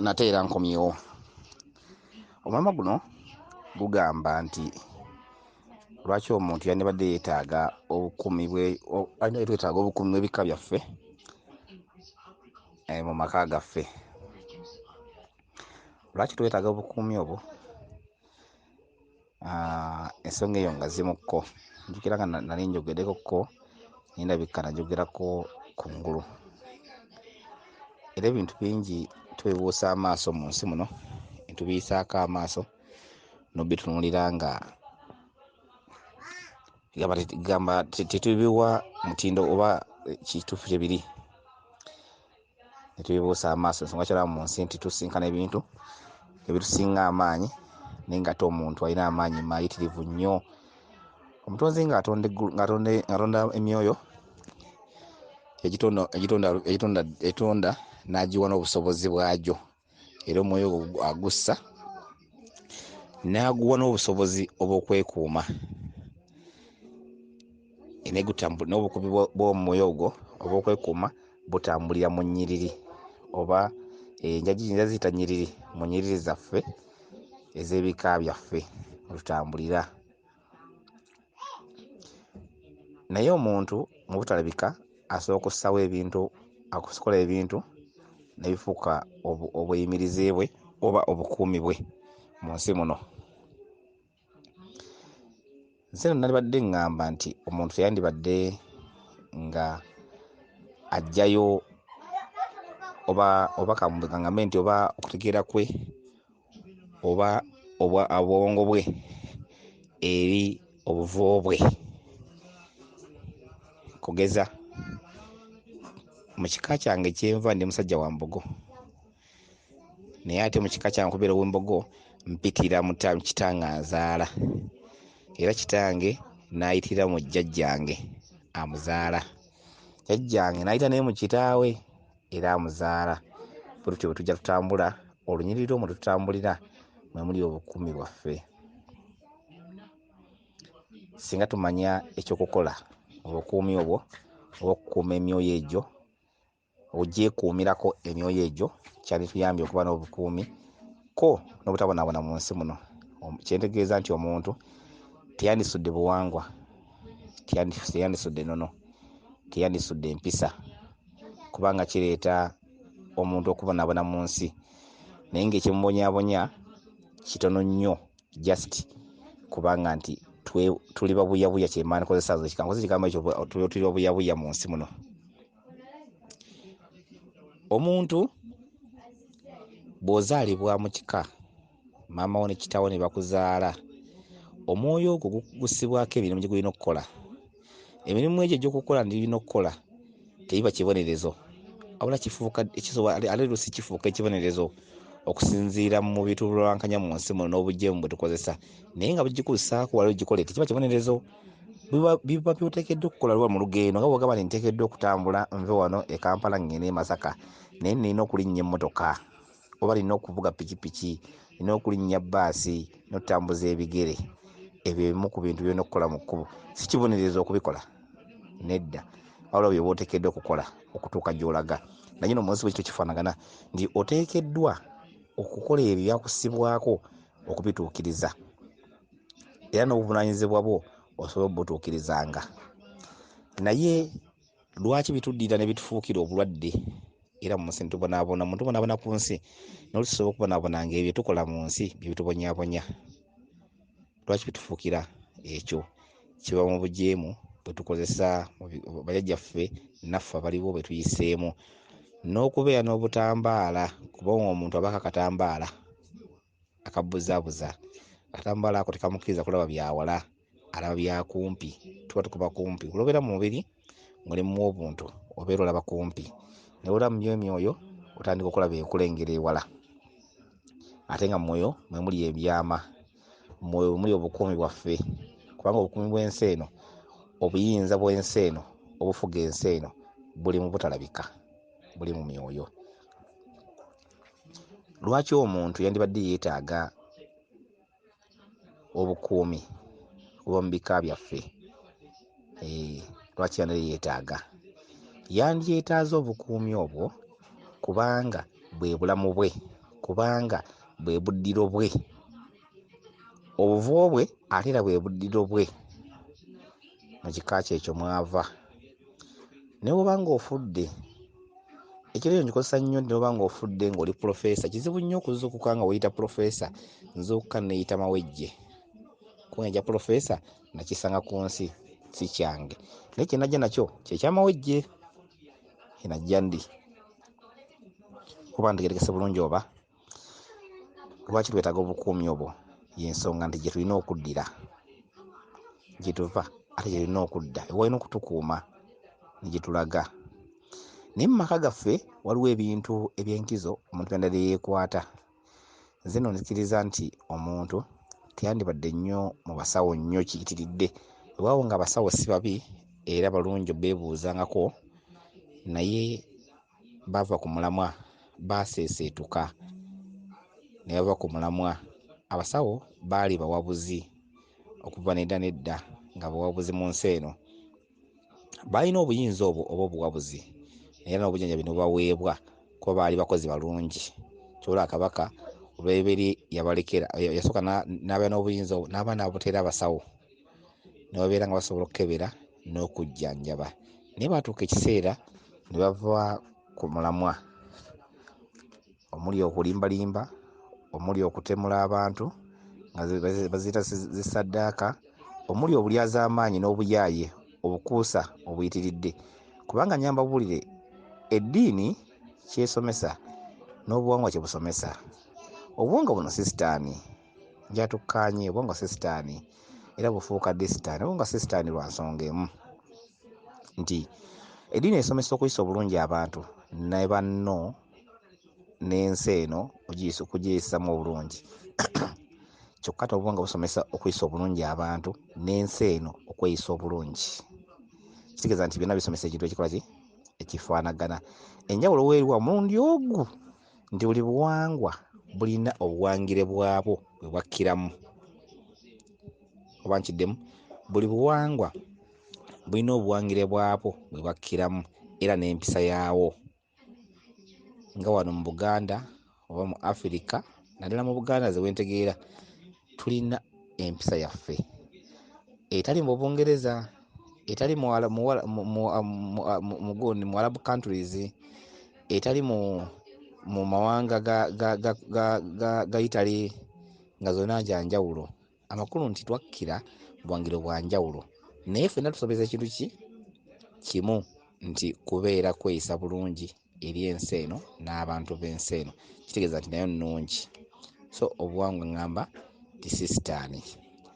nate era nkomyewo. Omwama guno gugamba nti lwaki omuntu yandibadde yeetaaga obukuumi bw'ebika byaffe mu maka gaffe. Lwaki twetaaga obukuumi obwo? Ensonga eyo nga zimukko. Njukira nga nali njogeddeko nindabika najogerako kungulu. Era ebintu bingi tubibuusa amaaso mu nsi muno, netubiyisaako amaaso nobitunuulira nga gamba tetubiwa mutindo oba kituufu gye biri. Netubibuusa amaaso ensonga kyala mu nsi nti tusinkana ebintu ebitusinga amaanyi naye nga ate omuntu alina amaanyi mayitirivu nnyo. Omutonzi ng'atonda emyoyo egitonda n'agiwa n'obusobozi bwagyo, era omwoyo agussa n'aguwa n'obusobozi obw'okwekuuma. N'obukubi bw'omwoyo ogwo obw'okwekuuma butambulira mu nnyiriri, oba enjagi ziyita nnyiriri, mu nnyiriri zaffe ez'ebika byaffe butambulira. Naye omuntu mu butalabika asobola okussawo ebintu, akukola ebintu ne bifuuka obuyimirize bwe oba obukuumi bwe mu nsi muno. Nze nalibadde ngamba nti omuntu teyandibadde nga aggyayo oba kangambe nti oba okutegeera kwe oba obwongo bwe eri obuvo bwe. Kugeza mu kika kyange kyenva ndi musajja wa Mbogo, naye ate mu kika kyange okubeera ow'Embogo mpitira mu kitange anzaala, era kitange n'ayitira mu jjajjange amuzaala, jjajjange n'ayita naye mu kitaawe era amuzaala. Bwe tutyo bwe tujja tutambula, olunyiriri omwo tutambulira mwe muli obukuumi bwaffe. Singa tumanya ekyokukola obukuumi obwo oba okukuuma emyoyo egyo, ogyekuumirako emyoyo egyo, kyandituyambye okuba n'obukuumi ko n'obutabonaabona mu nsi muno. Kyentegeeza nti omuntu teyandisudde buwangwa, teyandisudde nnono, teyandisudde empisa, kubanga kireeta omuntu okubonaabona mu nsi, naye ng'ekimubonyaabonya kitono nnyo, just kubanga nti tuli babuyabuya. Kyemba nkozesa ekigambo ekyo, tuli babuyabuya mu nsi muno. Omuntu bw'ozaalibwa mu kika, maama wo ne kitaawo ne bakuzaala, omwoyo ogwo gussibwako emirimu gye gulina okukola. Emirimu egyo egy'okukola ndirina okukola tebiba kibonerezo, wabula ate luusi kifuuka ekibonerezo okusinziira mu bitululankanya mu nsi muno n'obujeemu bwe tukozesa. Naye nga bugikusaako wali ogikole tekiba kibonerezo. Biba byoteekeddwa okukola lwa mu lugendo, nga bw'ogamba nti nteekeddwa okutambula nve wano e Kampala ngende e Masaka, naye nina okulinnya emmotoka oba nina okuvuga pikipiki, nina okulinnya bbaasi n'okutambuza ebigere. Ebyo bimu ku bintu byolina okukola mu kkubo. Si kibonerezo okubikola, nedda, wabula bye booteekeddwa okukola okutuuka gy'olaga. Naye n'omunsi bwe kityo kifaanagana nti oteekeddwa okukola ebyo byakussibwako okubituukiriza, era n'obuvunaanyizibwa bwo osobola obutuukirizanga. Naye lwaki bituddira ne bitufuukira obulwadde? Era mu nsi tubonaabona ku nsi, n'olwo tusobola okubonaabonanga ebyo tukola mu nsi bye bitubonyaabonya. Lwaki bitufuukira ekyo? Kiba mu bujeemu bwe tukozesa bajjajjaffe naffe abaliwo bwe tuyiseemu, n'okubeera n'obutambaala, kuba omuntu abaako akatambaala akabuzaabuza. Akatambaala ako tekamukkiriza kulaba byawala, alaba byakumpi. Tuba tukuba kumpi. Olwobeera mu mubiri ng'olimu obuntu obeera olaba kumpi, ne olamu emyoyo otandika okulaba ebikulengera ewala. Ate nga mwoyo mwe muli ebyama, mwoyo muli obukuumi bwaffe, kubanga obukuumi bw'ensi eno, obuyinza bw'ensi eno, obufuga ensi eno buli mu butalabika, buli mu myoyo. Lwaki omuntu yandibadde yeetaaga obukuumi bw'omu bika byaffe? Lwaki yandibadde yeetaaga? Yandyetaaze obukuumi obwo kubanga bwe bulamu bwe, kubanga bwe buddiro bwe, obuvo bwe ate era bwe buddiro bwe mu kika kyekyo mwava. Ne bw'obanga ofudde, ekiro nkikozesa nnyo ne bw'obanga ofudde ng'oli profesa, kizibu nnyo okuzuukuka nga weeyita profesa. Nzuukuka neeyita Mawejje kuba profesa nakisanga ku nsi si kyange, naye kye najja nakyo kye kya Mawejje. Kye najja ndi kuba ntegeerekese bulungi oba lwaki twetaaga obukuumi obwo, y'ensonga nti gye tulina okuddira, gye tuva ate gye tulina okudda, ewalina okutukuuma ne gye tulaga. Naye mu maka gaffe waliwo ebintu eby'enkizo omuntu byandala yeekwata. Nze nno nzikiriza nti omuntu teyandibadde nnyo mu basawo nnyo kiyitiridde, weewaawo nga abasawo si babi era balungi beebuuzangako, naye bava ku mulamwa baaseeseetuka ne bava ku mulamwa. Abasawo baali bawabuzi okuva nedda nedda, nga bawabuzi mu nsi eno baalina obuyinza obwo oba obuwabuzi, era n'obujjanjabi ne bubaweebwa kuba baali bakozi balungi. Kyolaba Kabaka olw'ebiri yabalekera, yasooka n'abeera n'obuyinza obwo n'aba n'abuteera abasawo, ne babeera nga basobola okukebera n'okujjanjaba. Naye baatuuka ekiseera ne bava ku mulamwa, omuli okulimbalimba, omuli okutemula abantu nga baziyita zisaddaaka, omuli obulyaz'amaanyi n'obuyaaye, obukuusa obuyitiridde. Kubanga nyamba buwulire, eddiini kyesomesa n'obuwangwa kye busomesa. Obuwangwa buno si sitaani, njatukkaanye, obuwangwa si sitaani era bufuuka ddi sitaani? Obuwangwa si sitaani lwa nsonga emu nti eddiini esomesa okuyisa obulungi abantu ne banno n'ensi eno okugiyissamu obulungi. Kyokka ate obuwangwa busomesa okuyisa obulungi abantu n'ensi eno okweyisa obulungi. Kitegeeza nti byonna bisomesa ekintu ekikola ki? Ekifaanagana. Enjawulo weeriwa mulundi ogwo nti buli buwangwa bulina obuwangire bwabwo bwe bwakkiramu. Oba nkiddemu, buli buwangwa bulina obuwangire bwabwo bwe bwakkiramu era n'empisa yaawo. Nga wano mu Buganda oba mu Afirika, naddala mu Buganda ze wentegeera, tulina empisa yaffe etali mu Bungereza, etali mu Arab countries, etali mu mawanga ga Italy, nga zonna nja njawulo. Amakulu nti twakkira buwangiro bwa njawulo, naye ffenna tusobeza ekintu kimu, nti kubeera kweyisa bulungi eri ensi eno n'abantu b'ensi eno. Kitegeeza nti nayo nnungi. So obuwangwa ngamba ti si sitaani,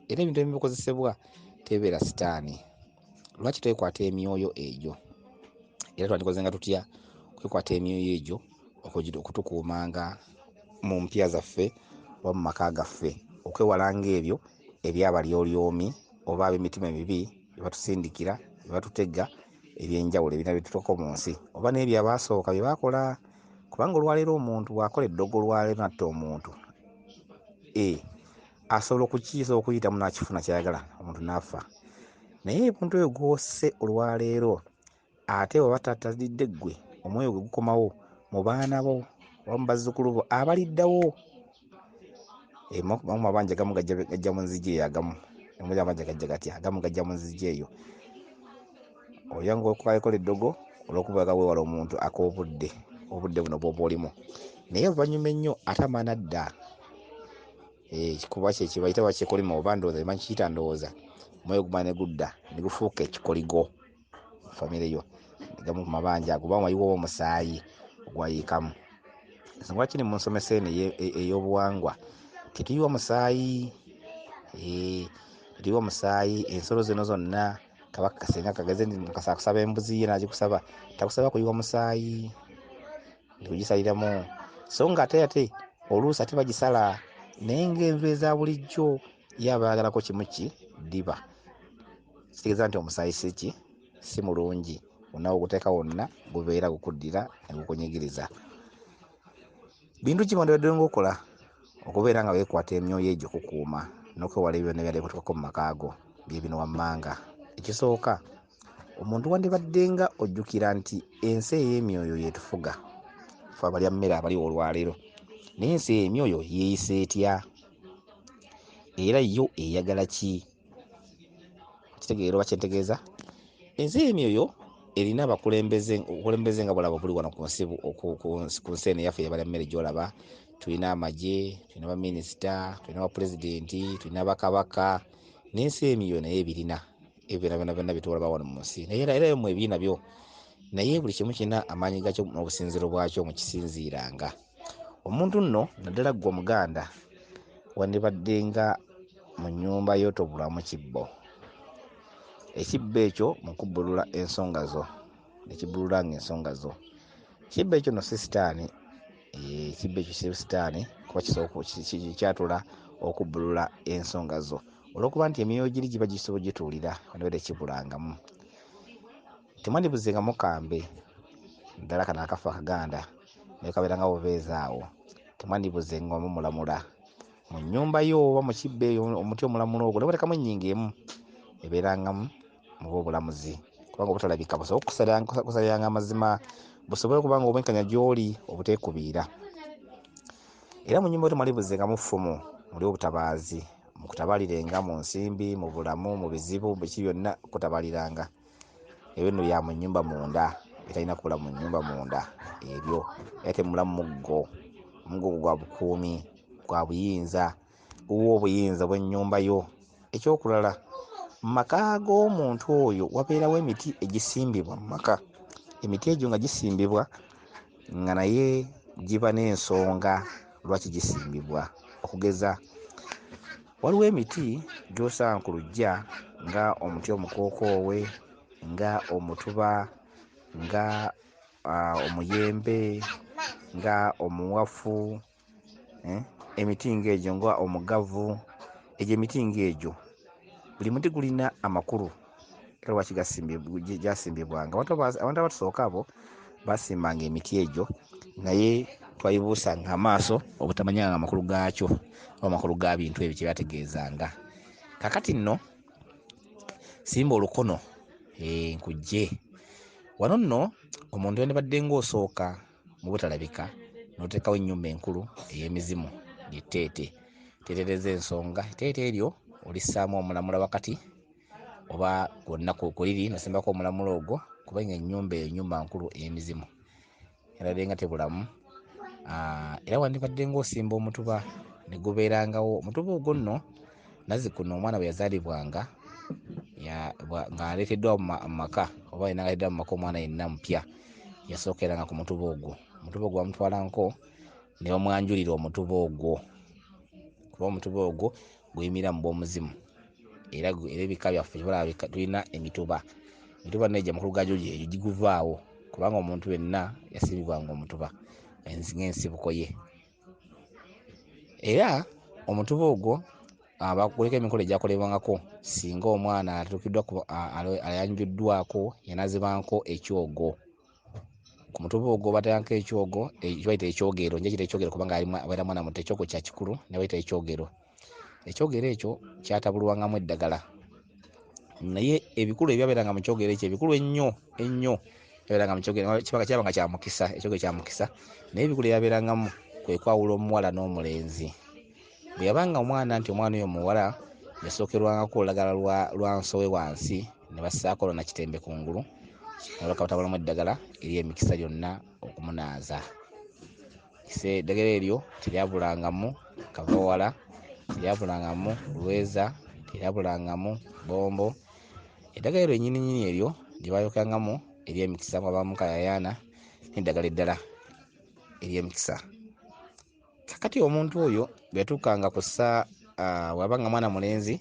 era ebintu ebimu bikozesebwa tebibeera sitaani. Lwaki twekwata emyoyo egyo? Era twandikozenga tutya kwekwata emyoyo egyo okutukuumanga mu mpya zaffe oba mu maka gaffe, okwewalanga ebyo ebyabalyoolyomi oba ab'emitima emibi bye batusindikira, bye batutega, eby'enjawulo ebirina bye tutuuka mu nsi, oba n'ebyo abaasooka bye baakola. Kubanga olwaleero omuntu bw'akola eddogo olwaleero natta omuntu, asobola okuyitamu n'akifuna kyayagala, omuntu n'afa. Naye omuntu oyo gw'osse olwaleero, ate bw'aba tatadidde ggwe, omwoyo gwe gukomawo mu baana bo oba mu bazzukulu bo abaliddawo. Amabanja agamu gajja mu nzigi eyo, amabanja gajja gatya, agamu gajja mu nzigi eyo. Oyanga okukola eddogo olw'okubaga weewala omuntu ak'obudde buno bw'oba olimu. Naye oluvannyuma ennyo ate amaana adda. Kuba kyekibayita bakikolima oba ndowooza emanyi kiyita ndowooza, omwoyo gumala ne gudda ne gufuuka ekikoligo famire yo, gamu ku mabanja ago oba wayiwa omusaayi ogwayiikamu. Ensonga lwaki mu nsomesa eno ey'obuwangwa tetuyiwa musaayi, tetuyiwa musaayi. Ensolo zino zonna Kabaka kasenga kageze Mukasa akusaba embuzi ye n'agikusaba, takusaba kuyiwa musaayi, kugisaliramu. So nga ate oluusi ate bagisala, naye ng'enva eza bulijjo ye aba ayagalako kimu ddiba. Kitegeeza nti omusaayi si mulungi, wonna oguteeka wonna gubeera gukuddira ne gukunyigiriza. Bintu ki mwandibadde ng'okola okubeera nga weekwata emyoyo egyo okukuuma n'okwewala ebyo byonna byali bikutuukako mu maka ago bye bino wammanga? Ekisooka, omuntu wandibadde nga ojjukira nti ensi ey'emyoyo yeetufuga, ffe abalya mmere abaliwo olwaleero. n'ensi emyoyo yeeyisa etya era yo eyagala ki? Kitegeera oba kyentegeeza? Ensi emyoyo erina obukulembeze nga bulaba buli wano ku nsi eno yaffe yebala emmere gy'olaba. Tulina amagye, tulina baminisita, tulina bapulezidenti, tulina bakabaka, n'ensi emyoyo naye ebirina ebyo byonna bitwalaba wano mu nsi naye era mu ebiina byo, naye buli kimu kirina amaanyi gaakyo n'obusinziro bwakyo mu kisinziiranga. Omuntu nno naddala ggwe Omuganda wandibadde nga mu nnyumba yo tobulamu kibbo. Ekibbo ekyo mu kubbulula ensonga zo, nekibbululanga ensonga zo. Ekibbo ekyo no si sitaani, ekibbo ekyo si sitaani kuba kyatula okubbulula ensonga zo olw'okuba nti emyoyo giri giba gisobola gituulira wandibadde kibulangamu. Temwandibuzenga mukambe ddala kano akafa Akaganda naye kabeeranga bubeezaawo. Temwandibuzenga omumulamula mu nnyumba yo oba mu kibbo eyo omuti omulamula ogwo nebwetekamu ennyingo emu ebeerangamu muba obulamuzi kubanga obutalabika busobola okukusaliranga amazima busobole okuba nga obwenkanya gy'oli obuteekubiira. Era mu nnyumba yo temwandibuzengamu ffumu, muli obutabaazi mukutabaalirenga mu nsimbi, mu bulamu, mu bizibu, biki byonna kutabaliranga. Ebyo nno bya mu nnyumba munda, bitalina kubula mu nnyumba munda ebyo. Era temulamu muggo gwa bukuumi, gwa buyinza, buwa obuyinza bw'ennyumba yo. Ekyokulala, mu maka g'omuntu oyo wabeerawo emiti egisimbibwa mu maka. Emiti egyo nga gisimbibwa nga naye giba n'ensonga lwaki gisimbibwa. Okugeza, waliwo emiti gy'osanga ku luggya nga omuti omukookoowe, nga omutuba, nga omuyembe, nga omuwafu, emiti ng'egyo nga omugavu. Egyo emiti ng'egyo buli muti gulina amakulu era lwaki gyasimbibwanga. Abantu abatusooka abo basimbanga emiti egyo naye twayibuusanga amaaso obutamanyanga amakulu gaakyo oba amakulu ga bintu ebyo kye byategeezanga. Kaakati nno simba olukono nkujje wano nno. Omuntu yandibadde ng'osooka mu butalabika n'oteekawo ennyumba enkulu ey'emizimu ly'etteete. Teetereza ensonga, etteete eryo olissaamu omulamula wakati oba gwonna ku liri nosimbako omulamula ogwo kubanga ennyumba eyo nnyumba nkulu ey'emizimu yandibadde nga tebulamu. Era wandibadde ng'osimba omutuba ne gubeerangawo. Omutuba ogwo nno Nazzikuno omwana bwe yazaalibwanga ng'aleeteddwa mu maka oba yenna ng'aleeteddwa mu maka omwana yenna mupya yasookeranga ku mutuba ogwo. Omutuba ogwo bamutwalanko ne bamwanjulira omutuba ogwo kuba omutuba ogwo guyimira mu bw'omuzimu. Era ebika byaffe tulina emituba. Emituba nejja amakulu gaagyo giguvaawo kubanga omuntu yenna yasimbibwanga omutuba ng'ensibuko ye. Era omutuba ogwo kuliko emikolo egyakolebwangako singa omwana ayanjuddwako yanaazibwako ekyogo. Ku mutuba ogwo bateekako ekyogo bayita ekyogero, nje kiyita ekyogero kubanga abeera mwana muto. Ekyogo kya kikulu ne bayita ekyogero. Ekyogero ekyo kyatabulwangamu eddagala naye ebikulu ebyabeeranga mu kyogero ekyo ebikulu ennyo ebyabeeranga mu kyogero kyabanga kya mukisa. Ekyogero kya mukisa naye ebikulu ebyabeerangamu kwe kwawula omuwala n'omulenzi. Bwe yabanga omwana nti omwana oyo muwala yasookerwangako olulagala lwa nsowe wansi ne bassaako lona kitembe kungulu olwakabatabulamu eddagala ery'emikisa lyonna okumunaaza. Eddagala eryo teryabulangamu kavawala, teryabulangamu lweza, teryabulangamu bombo. Eddagala eryo ennyini eryo lye baayokangamu ery'emikisa mwabamu kayayaana n'eddagala eddala ery'emikisa. Kakati omuntu oyo bwe yatuukanga ku bw'abanga mwana mulenzi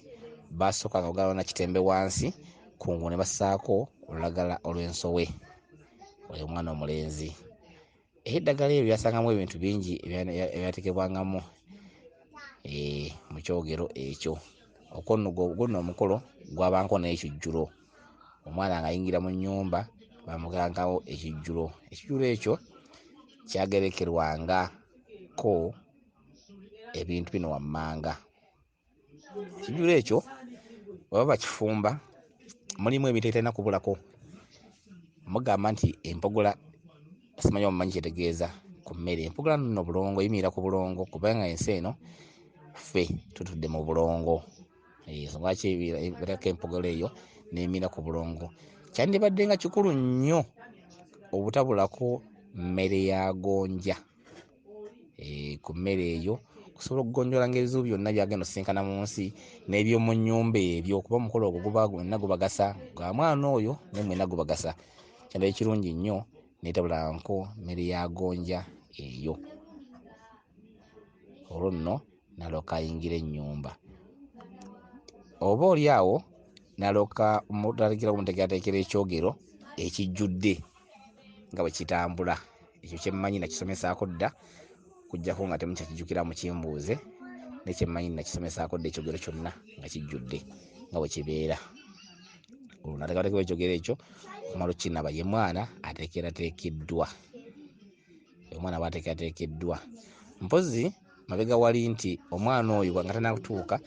baasookanga kugalana kitembe wansi kungulu ne bassaako olulagala olw'ensowe oyo omwana omulenzi. Eddagala eryo lyasangamu ebintu bingi ebyateekebwangamu mu kyogero ekyo. Ogwo nno omukolo gwabanko n'ekijjulo. Omwana ng'ayingira mu nnyumba bamugangawo ekijjulo. Ekijjulo ekyo kyagerekerwangako ebintu bino wammanga. Ekijjulo ekyo baba bakifumba mulimu ebintu ebitalina kubulako. Mugamba nti empogola simanyi oba mumanyi kyetegeeza ku mmere. Empugula nno bulongo, yimirira ku bulongo kubanga ensi eno ffe tutudde mu bulongo. Lwaki ebeerako empugula eyo n'emira ku bulongo? Kyandibadde nga kikulu nnyo obutabulako mmere ya gonja. Ku mmere eyo okusobola okugonjoola ng'ebizibu byonna byagenda osisinkana mu nsi n'ebyomu nnyumba ebyo, kuba omukolo ogwo guba gwenna gubagasa, gwa mwana oyo ne mwenna gubagasa. Kyandibadde kirungi nnyo neetabulako mmere ya gonja eyo. Olwo nno n'alyoka ayingira ennyumba. Oba oli awo n'alyoka omuteekerateekera ekyogero ekijjudde nga bwe kitambula. Ekyo kye mmanyi nakisomesaako dda, okuggyako nga temukyakijjukira mukimbuuze, naye kye mmanyi nakisomesaako dda ekyogero kyonna nga kijjudde nga bwe kibeera. Olwo n'ateekateekera ekyogero ekyo okumala okkinaba. Ye mwana ateekerateekeddwa. Omwana aba ateekerateekeddwa. Mpozzi mabega wali nti omwana oyo nga tannatuuka,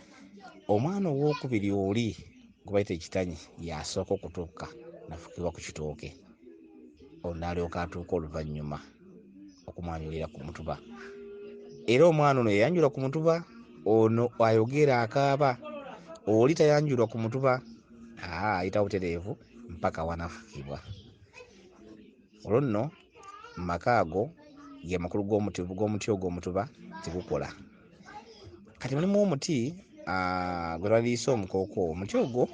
omwana owookubiri oli gwe bayita ekitanyi y'asooka okutuuka, n'afukibwa ku kitooke. Ono n'alyoka atuuka oluvannyuma okumwanjulira ku mutuba. Era omwana ono yayanjulwa ku mutuba, ono ayogera akaaba. Oli tayanjulwa ku mutuba, ayita butereevu mpaka wanaafukibwa. Olwo nno mu maka ago ge makulu g'omuti ogwo omutuba tegukola. Kati mulimu omuti gwe twandiyise omukooko. Omuti ogwo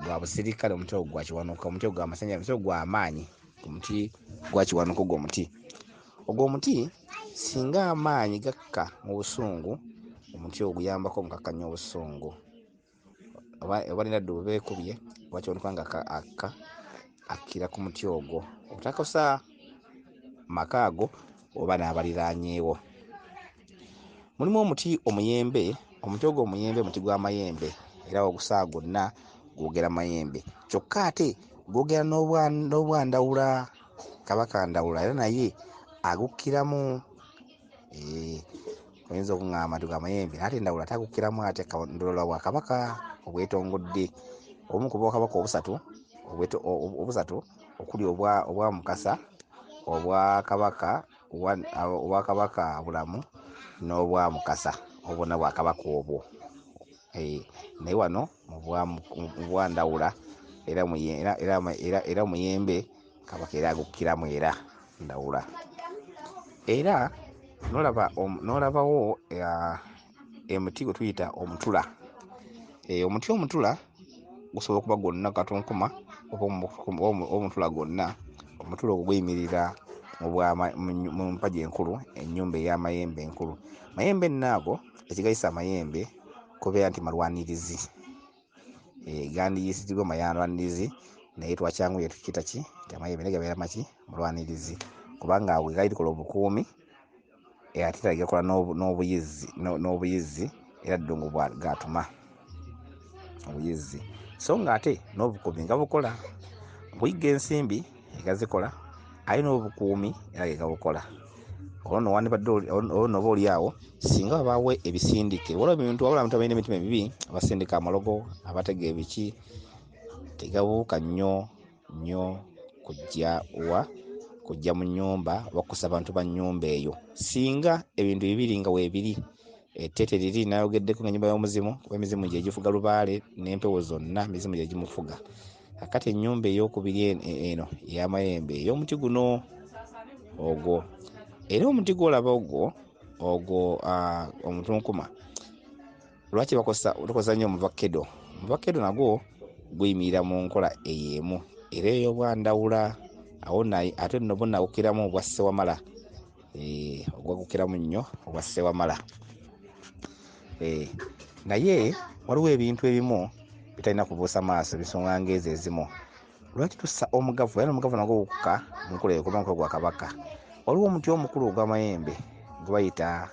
gwa busirikale, omuti ogwo gwa kiwanuka, omuti ogwo amasannyalaze, omuti ogwo gwa maanyi. Omuti gwa kiwanuka ogwo omuti. Ogwo omuti singa amaanyi gakka mu busungu, omuti ogwo guyambako mu kakkanya obusungu. Oba nedda bwe beekubye oba kiwanuka nga akkira ku muti ogwo, obutakosa maka ago oba n'abaliraanyeewo. Mulimu omuti omuyembe. Omuti ogwo omuyembe muti gwa mayembe, era ogusaawa gwonna gwogera mayembe. Kyokka ate gwogera n'obwandawula, Kabaka Ndawula, era naye agukkiramu. Oyinza okuŋŋamba nti gwa mayembe ate Ndawula ate agukkiramu ate Ndolola bwa Kabaka obwetongodde. Obumu ku bwakabaka obusatu okuli obwa Mukasa, obwakabaka bulamu n'obwa Mukasa, obwonna bwakabaka obwo. Naye wano mu bwa Ndawula era omuyembe Kabaka era agukkiramu era Ndawula. Era n'olabawo emuti gwe tuyita omutula. Omuti omutula gusobola okuba gwonna katunkuma oba omutula gwonna. Omutula ogwo guyimirira mu mpagi enkulu, ennyumba ey'amayembe enkulu. Mayembe nno ago ekigayisa amayembe kubeera nti malwanirizi. Gandiyisiddwa malwanirizi, naye twakyanguye tukiyita ki? Nti amayembe naye gabeera maki? Mulwanirizi. Kubanga ago gaali likola obukuumi, ate era gakola n'obuyizzi, era ddungu bw'atuma obuyizzi. So nga ate n'obukuumi nga bukola. Buyigga ensimbi egazikola, aye n'obukuumi era ge gabukola. Olwo nno oba oli awo singa babaawo ebisindike, waliwo abantu abalina emitima emibi abasindika amalogo, abatega ebiki, tegabuuka nnyo kujja mu nnyumba oba kussa bantu ba nnyumba eyo singa ebintu bibiri nga weebiri. Ettete liri nayogeddeko nga ennyumba y'omuzimu, kuba emizimu gye gifuga Lubaale n'empewo zonna emizimu gye gimufuga. Kakati ennyumba ey'okubiri eno ey'amayembe ey'omuti guno ogwo. Era omuti gw'olaba ogwo omutunkuma, lwaki tukosa nnyo omuvakkedo? Omuvakkedo nagwo guyimirira mu nkola ey'emu era ey'obwandawula. Awo ate nno bonna agukkiramu obwa Ssewamala. Ogwagukkiramu nnyo obwa Ssewamala. Naye waliwo ebintu ebimu bitalina kubuusa maaso, ensonga ng'ezo ezimu. Lwaki tussa omugavu? Era n'omugavu nagwo gukka mu nkola eyo kuba gwa Kabaka. Waliwo omuti omukulu ogw'amayembe gwe bayita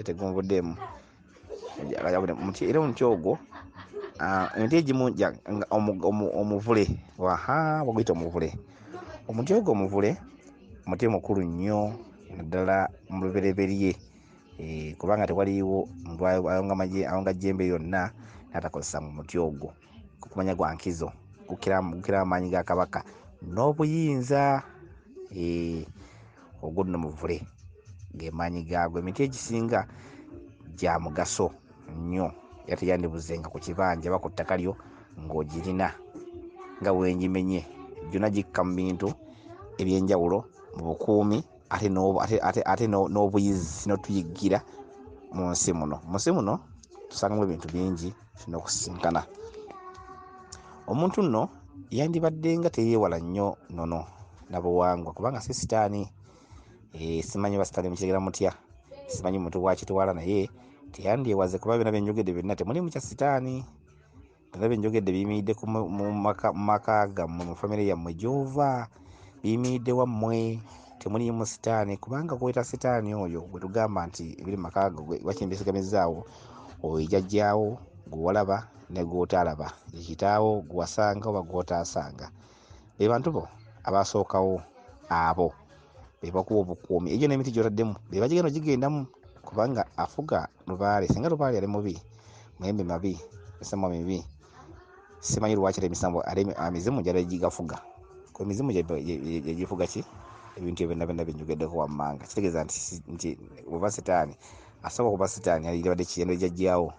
tegumuvuddemu. Era omuti ogwo emiti egimu omuvule, baguyita omuvule. Omuti ogwo omuvule muti mukulu nnyo naddala mu lubereberye, kubanga tewaliiwo muntu awonga jjembe yonna n'atakozesa mu muti ogwo. Kumanya gwa nkizo, gukkira amaanyi ga Kabaka n'obuyinza. ogwo nno muvule ng'emaanyi gaagwo. Emiti egisinga gya mugaso nnyo era teyandibuzenga ku kibanja oba ku ttaka lyo ng'ogirina nga wengimenye. Gyonna gikka mu bintu ebyenjawulo mu bukuumi ate n'obuyizi n'otuyiggira mu nsi muno. Mu nsi muno tusangamu ebintu bingi tulina okusinkana. Omuntu nno yandibadde nga teyeewala nnyo nono nabuwangwa kubanga si sitaani. Simanyi oba sitaani mukitegera mutya, simanyi muntu bwakitwala, naye teyandyewaze kuba byonna byenjogedde byonna temulimu kya sitaani. Byonna byenjogedde biyimiridde mu maka gammwe, mu famire yammwe gy'ova biyimiridde wammwe, temulimu sitaani. Kubanga kweta sitaani oyo bwe tugamba nti ebiri mu maka go wakimbisigamizaawo, oyo jjajjaawo gwe walaba ne gw'otaalaba, kitaawo gwe wasanga oba gw'otaasanga. Be bantu bo abaasookawo, abo be bakuwa obukuumi. Egyo n'emiti gy'otaddemu be bagigenda ogigendamu kubanga afuga Lubaale. Singa Lubaale ali mubi, Muyembe mabi, Misambo mibi, simanyi lwaki emizimu gyali gigafuga. Ku emizimu gyegifuga ki? Ebintu ebyo byonna byenjogeddeko wammanga. Kitegeeza nti oba sitaani asooka kuba sitaani alibadde kiyendo jjajjaawo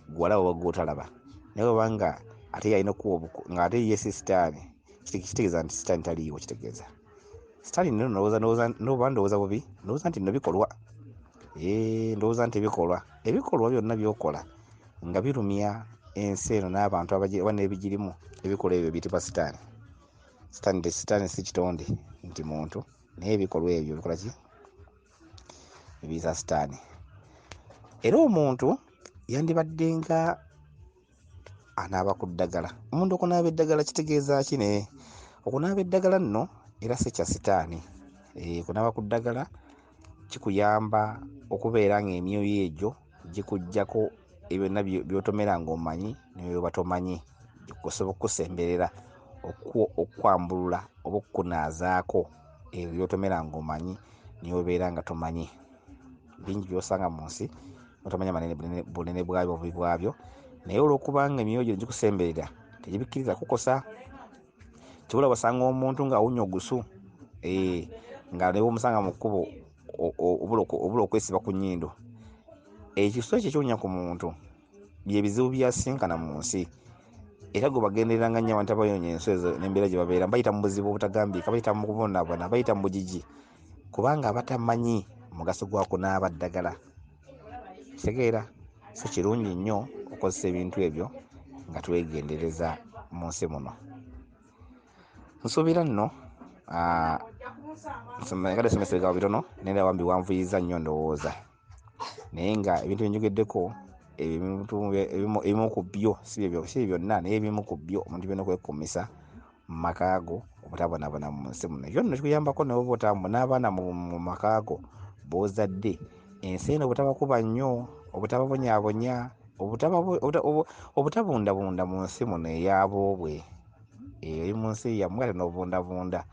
gwalaba oba gw'otalaba. Naye obanga ate yalina okuwa nga ate ye si sitaani, kitegeeza nti sitaani taliiwo. Kitegeeza sitaani nno ndowooza bubi, ndowooza nti nno bikolwa. Ndowooza nti ebikolwa byonna by'okola nga birumya ensi eno n'abantu oba n'ebigirimu, ebikolwa ebyo biyitibwa sitaani. Sitaani si kitonde nti muntu, naye ebikolwa ebyo bikola ki? Biyisa sitaani. Era omuntu yandibadde nga anaaba ku ddagala. Omuntu okunaaba eddagala kitegeeza ki? Ne okunaaba eddagala nno era si kya sitaani. Kunaaba ku ddagala kikuyamba okubeera ng'emyoyo egyo gikuggyako byonna by'otomera ng'omanyi nebyoba tomanyi, okusobola okukusemberera, okukwambulula oba okukunaazaako ebyo by'otomera ng'omanyi nebyobeera nga tomanyi. Bingi by'osanga mu nsi notamanya bunene bwabyo, obubi bwabyo, naye olw'okuba nga emyoyo gyo gikusemberera tegibikkiriza kukosa. Kibula basanga omuntu ng'awunya ogusu nga ne bw'omusanga mu kkubo obula okwesiba ku nnyindo. Ekiso ekyo ekyonya ku muntu bye bizibu byasinkana mu nsi. Era gwe bagendereranga nnyo abantu abayonya ensi ezo n'embeera gye babeera, bayita mu buzibu obutagambiika, bayita mu kubonaabona, bayita mu bugigi kubanga abatamanyi mugaso gwa kunaaba ddagala. Kitegeera si kirungi nnyo okozesa ebintu ebyo nga twegendereza mu nsi muno. Nsuubira nno ngadde somesa ebigambo bitono naye ndaba mbiwanvuyiza nnyo ndowooza, naye nga ebintu byenjogeddeko ebimu ku byo si byonna, naye ebimu ku byo omuntu byonna okwekuumisa mu maka go obutabonaabona mu nsi muno. Ekyo nno kikuyambako nawe oba n'abaana mu maka go b'ozadde, ensi eno obutabakuba nnyo, obutababonyaabonya, obutabundabunda mu nsi muno ey'aboobwe. Eri mu nsi yammwe ate n'obundabunda.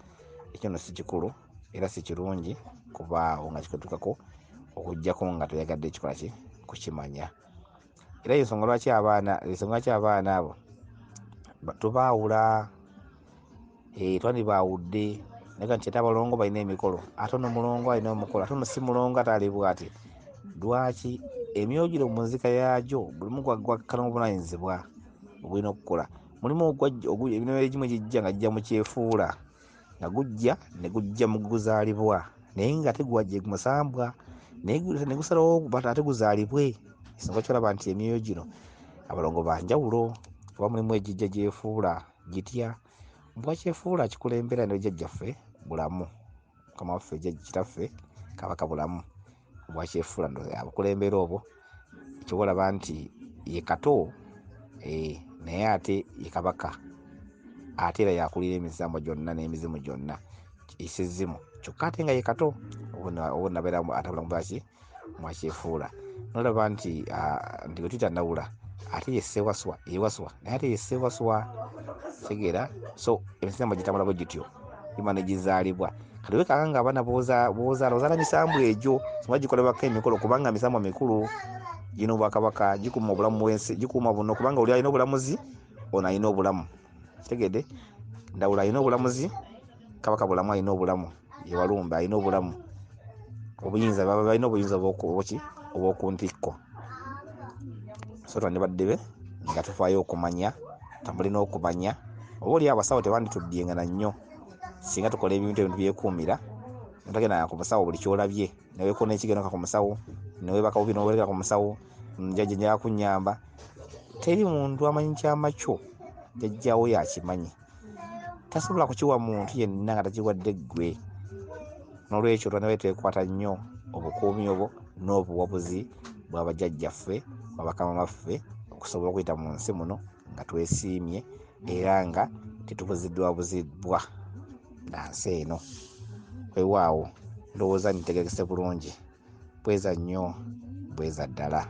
Ekyo nno si kikulu era si kirungi kubaawo nga kikutuukako okuggyako nga toyagadde kikola ki? Kukimanya. Era ensonga lwaki abaana abo tubaawula, twandibaawudde naye nti ate abalongo balina emikolo, ate ono mulongo alina omukolo, ate ono si mulongo ate ali bw'ati. Lwaki? Emyoyo gino mu nzika yaagyo bulimu gwakkana obuvunaanyizibwa obulina okukola. Mulimu ebintu egimu egijja nga gijja mu kyefuula, nga gujja ne gujja mu guzaalibwa naye nga ate gwajja musambwa naye ne gusalawo ate guzaalibwe. Ensonga kyolaba nti emyoyo gino abalongo banjawulo kuba mulimu egijja gyefuula gitya. Bwakyefuula kikulembera ne jjajjaffe bulamu, mukama waffe kitaffe kabaka bulamu. Bwakyefuula abukulembera obwo kyoba olaba nti ye kato naye ate ye kabaka, ate era yakulira emisambo gyonna n'emizimu gyonna esizzimu, kyokka ate nga ye kato obonabeera atabula mubaki mwakyefuula. Nolaba nti bwe tuyita Ndawula ate ye Ssewaswa ewaswa naye ate ye Ssewaswa. Kitegeera? So emisambo gitambula bwe gityo gima ne gizaalibwa. Kati wekanga nga abaana b'ozaala ozaala misambo egyo singa gikolebwako emikolo kubanga misambo mikulu, gino Obwakabaka, gikuuma obulamu bw'ensi, gikuuma buno kubanga oli alina obulamuzi, ono alina obulamu. Kitegedde? Ndawula alina obulamuzi, Kabaka bulamu alina obulamu. ye Walumbe alina obulamu obuyinza, balina obuyinza obw'okuntikko. So twandibadde be nga tufaayo okumanya, tambulina okumanya oba oli abasawo tebandituddenga nnyo singa tukola ebintu byekuumira. Notagenda ku musawo buli kyolabye neweekona ekigendo ku musawo, neweebaka bubi noweereka ku musawo, njajja njagala kunnyamba. Teri muntu amanyi kyama kyo jjajjaawo yakimanyi, tasobola kukiwa muntu yenna nga takiwadde ggwe. N'olwekyo twandibadde twekwata nnyo obukuumi obwo n'obuwabuzi bwa bajjajjaffe babakama baffe okusobola okuyita mu nsi muno nga twesiimye era nga tetubuziddwabuziddwa na nsi eno. Weewaawo ndowooza nitegeerekese bulungi. Bweza nnyo, bweza ddala.